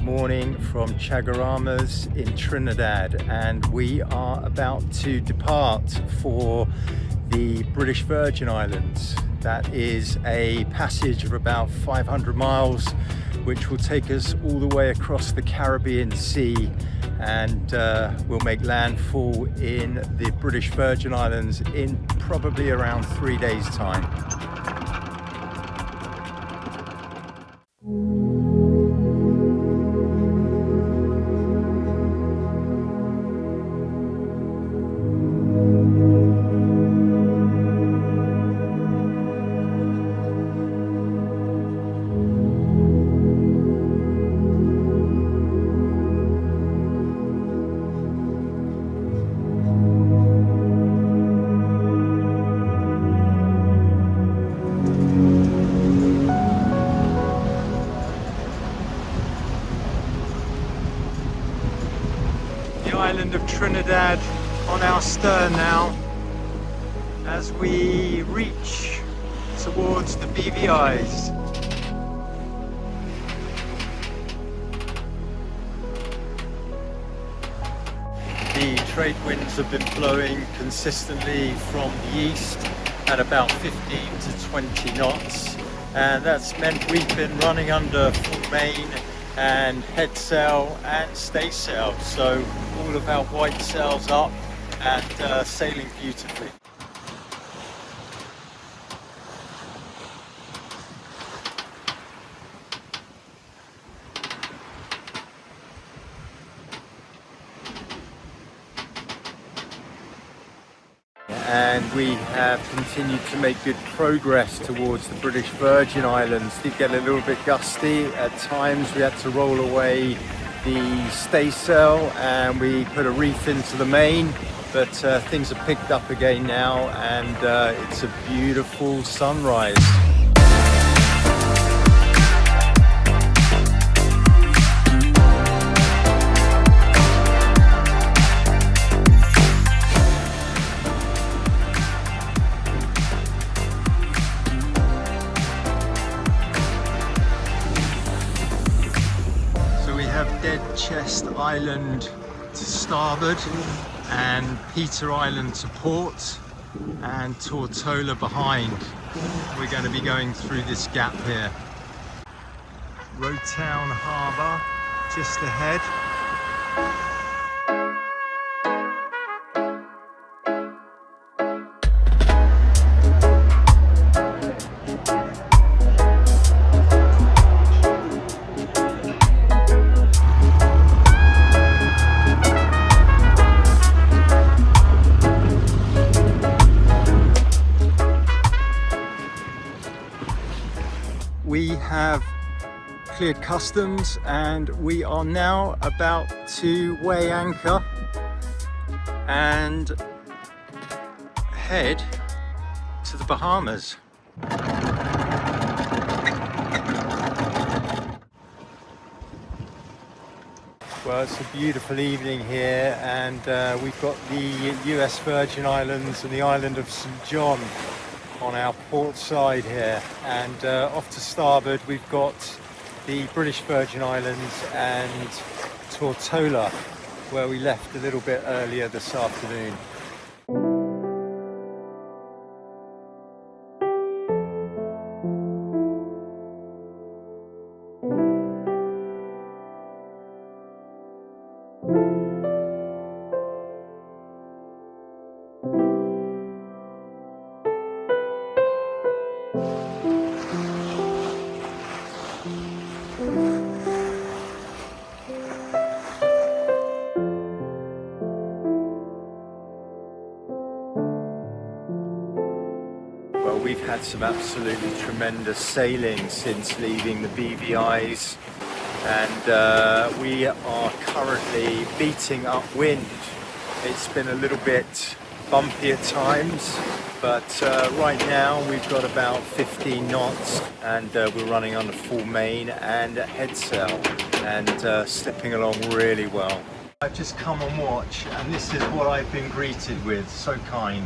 morning from Chaguaramas in Trinidad, and we are about to depart for the British Virgin Islands. That is a passage of about 500 miles which will take us all the way across the Caribbean Sea, and we'll make landfall in the British Virgin Islands in probably around 3 days' time. Island of Trinidad on our stern now as we reach towards the BVIs. The trade winds have been blowing consistently from the east at about 15 to 20 knots, and that's meant we've been running under full main and head sail and staysail, so all of our white sails up and sailing beautifully. And we have continued to make good progress towards the British Virgin Islands. Did get a little bit gusty at times. We had to roll away the staysail and we put a reef into the main, but things are picked up again now, and it's a beautiful sunrise. Dead Chest Island to starboard and Peter Island to port, and Tortola behind. We're going to be going through this gap here. Rotown Harbour just ahead. We have cleared customs and we are now about to weigh anchor and head to the Bahamas. Well, it's a beautiful evening here, and we've got the US Virgin Islands and the island of St. John on our port side here, and off to starboard we've got the British Virgin Islands and Tortola, where we left a little bit earlier this afternoon. Well, we've had some absolutely tremendous sailing since leaving the BVIs, and we are currently beating upwind. It's been a little bit bumpy at times, but right now we've got about 15 knots, and we're running on the full main and head sail, and slipping along really well. I've just come on watch, and this is what I've been greeted with. So kind.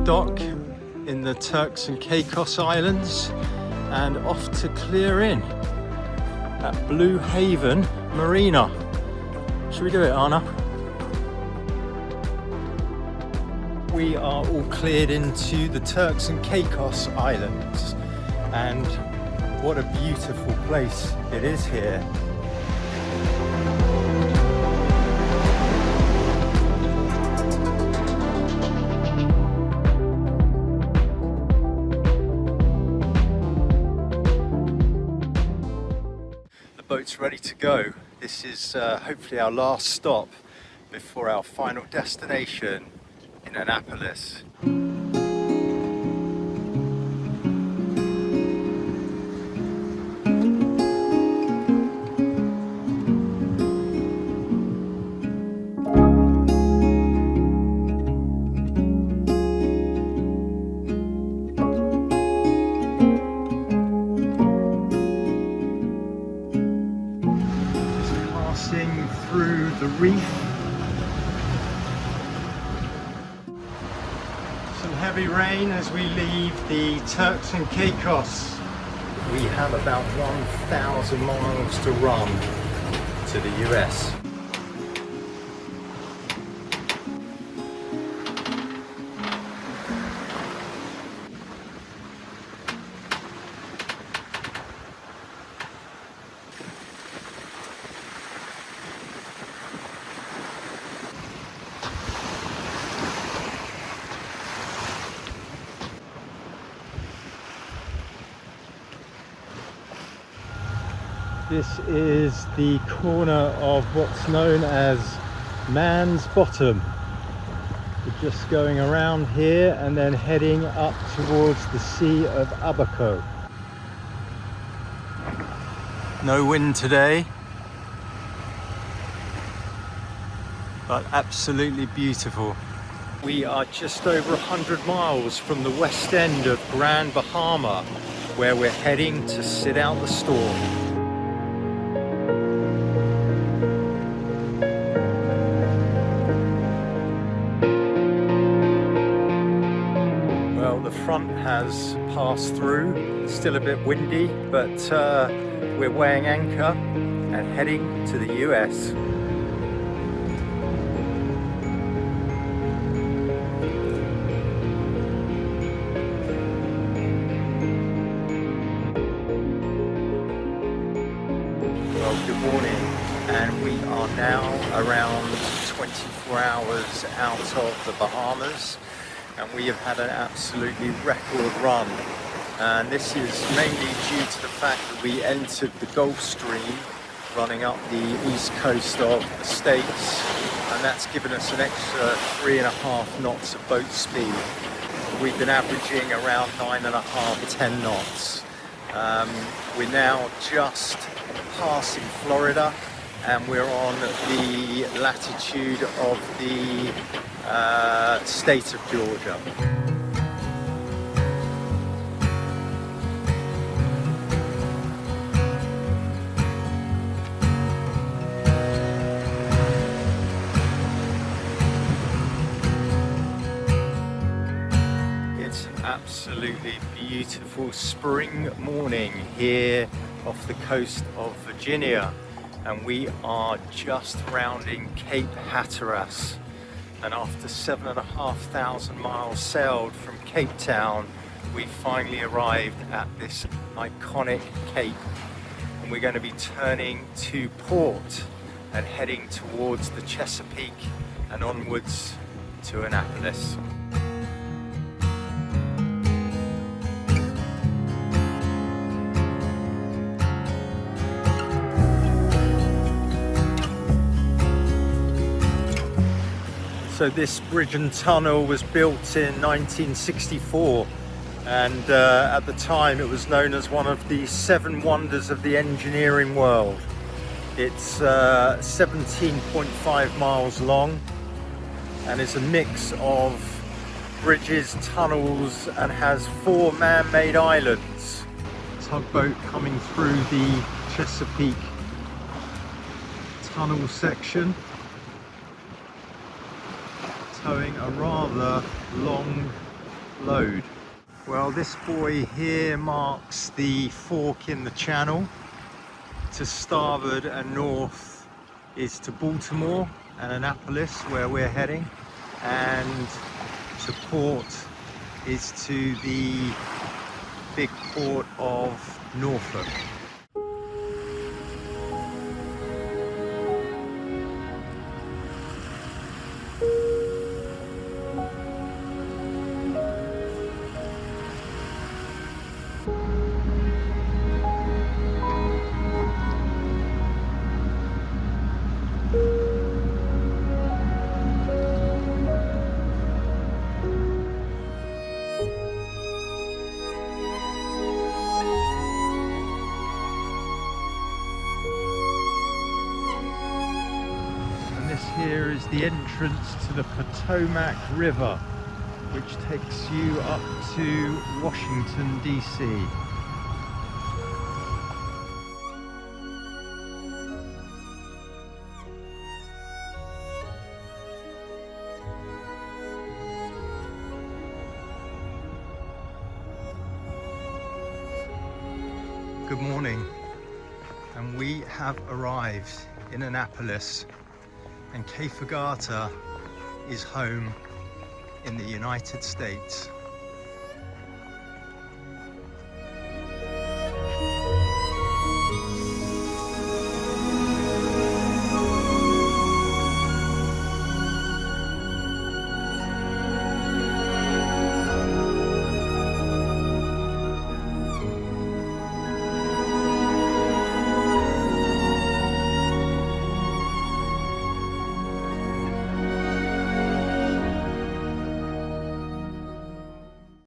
dock in the Turks and Caicos Islands and off to clear in at Blue Haven Marina. Should we do it, Anna? We are all cleared into the Turks and Caicos Islands, and what a beautiful place it is here. The boat's ready to go. This is hopefully our last stop before our final destination in Annapolis. Just passing through the reef. Heavy rain as we leave the Turks and Caicos. We have about 1,000 miles to run to the US. This is the corner of what's known as Man's Bottom. We're just going around here and then heading up towards the Sea of Abaco. No wind today, but absolutely beautiful. We are just over 100 miles from the west end of Grand Bahama, where we're heading to sit out the storm. The front has passed through, still a bit windy, but we're weighing anchor and heading to the US. Well, good morning, and we are now around 24 hours out of the Bahamas. And we have had an absolutely record run, and this is mainly due to the fact that we entered the Gulf Stream running up the east coast of the States, and that's given us an extra 3.5 knots of boat speed. We've been averaging around 9.5, 10 knots. We're now just passing Florida, and we're on the latitude of the state of Georgia. It's an absolutely beautiful spring morning here off the coast of Virginia, and we are just rounding Cape Hatteras. And after 7,500 miles sailed from Cape Town, we finally arrived at this iconic cape. And we're going to be turning to port and heading towards the Chesapeake and onwards to Annapolis. So this bridge and tunnel was built in 1964, and at the time it was known as one of the 7 wonders of the engineering world. It's 17.5 miles long, and it's a mix of bridges, tunnels, and has 4 man-made islands. Tugboat coming through the Chesapeake tunnel section, towing a rather long load. Well, this buoy here marks the fork in the channel. To starboard and north is to Baltimore and Annapolis, where we're heading, and to port is to the big port of Norfolk. Here is the entrance to the Potomac River, which takes you up to Washington, D.C. Good morning, and we have arrived in Annapolis. And Cape Fagata is home in the United States.